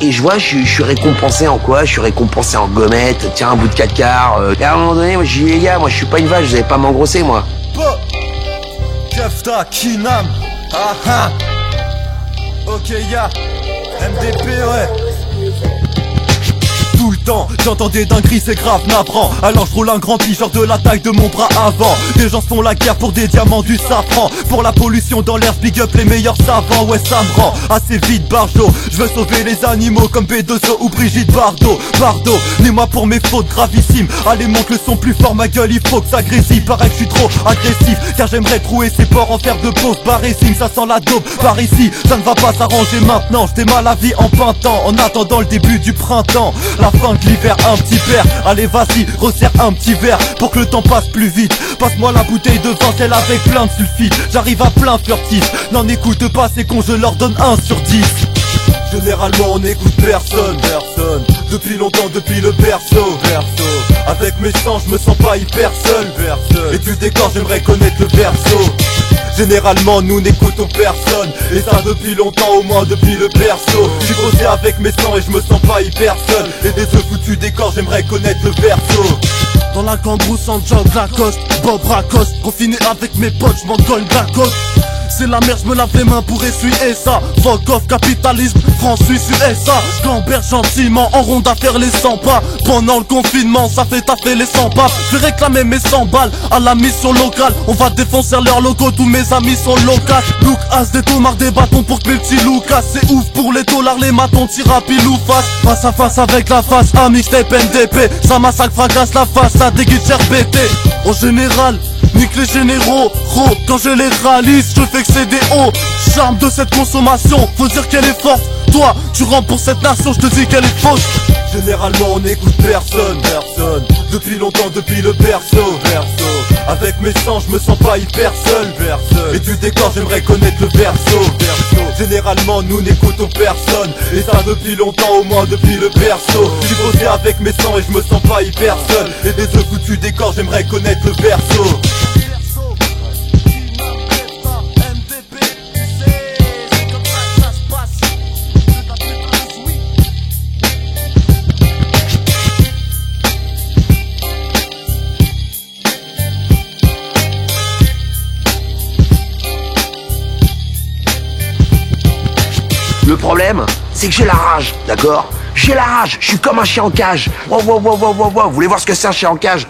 Et je vois, je suis récompensé en quoi? Je suis récompensé en gommette, tiens, un bout de 4 quarts. Et à un moment donné, moi, je dis, les gars, moi, je suis pas une vache, vous allez pas m'engrosser, moi. Kefta, Kinam, ah ah. Ok, ya, MDP, ouais. Tout le temps, j'entends des dingueries, c'est grave navrant. Alors je roule un grand t-shirt de la taille de mon bras avant. Des gens se font la guerre pour des diamants, du safran. Pour la pollution dans l'air, big up les meilleurs savants. Ouais, ça me rend assez vite barjo. Je veux sauver les animaux comme B2O ou Brigitte Bardot. Pardon, ni-moi pour mes fautes gravissimes. Allez, monte le son plus fort, ma gueule, il faut que ça grésille. Paraît que je suis trop agressif, car j'aimerais trouer ces porcs en fer de pauvre barrésime. Ça sent la dope par ici, ça ne va pas s'arranger maintenant. Je démarre la vie en pintant, en attendant le début du printemps. La fin de l'hiver, un petit verre. Allez vas-y, resserre un petit verre pour que le temps passe plus vite. Passe-moi la bouteille de vin, celle avec plein de sulfite. J'arrive à plein furtif, n'en écoute pas ces cons, je leur donne 1 sur 10. Généralement on n'écoute personne, personne. Depuis longtemps, depuis le berceau, berceau. Avec mes sangs, je me sens pas hyper seul, personne. Et du décor, j'aimerais connaître le berceau. Généralement nous n'écoutons personne. Et ça depuis longtemps, au moins depuis le berceau. J'suis posé avec mes sangs et je me sens pas hyper seul. Et des œufs foutus décors, j'aimerais connaître le berceau. Dans la cambrousse en jog Lacoste, Bob Lacoste. Confiné avec mes potes, j'm'en colle Lacoste. C'est la merde, j'me lave les mains pour essuyer ça. Fuck off, capitalisme, France-Suisse, USA. J'gamberge gentiment, en ronde à faire les 100 pas. Pendant le confinement, ça fait taffer les 100 pas. Je vais réclamer mes 100 balles à la mission locale. On va défoncer leurs locaux, tous mes amis sont locaux. Look as des tomards, des bâtons pour que mes petits loups cassent. C'est ouf pour les dollars, les matons, tire à pile ou face. Face à face avec la face, un mixtape NDP. Ça massacre, fracasse la face, ça déguide RBT. En général, nique les généraux, gros, quand je les réalise, je fais que c'est des hauts. Charme de cette consommation, faut dire qu'elle est forte. Toi, tu rentres pour cette nation, je te dis qu'elle est fausse. Généralement on n'écoute personne, personne. Depuis longtemps, depuis le berceau, berceau. Avec mes sangs, je me sens pas hyper seul, personne. Et du décor, j'aimerais connaître le berceau, berceau. Généralement nous n'écoutons personne. Et ça depuis longtemps, au moins depuis le berceau. J'suis posé avec mes sangs et je me sens pas hyper seul. Et des œufs foutus décors, j'aimerais connaître le berceau. Le problème, c'est que j'ai la rage, d'accord? J'ai la rage, je suis comme un chien en cage. Wow, wow, wow, wow, wow, wow. Vous voulez voir ce que c'est un chien en cage?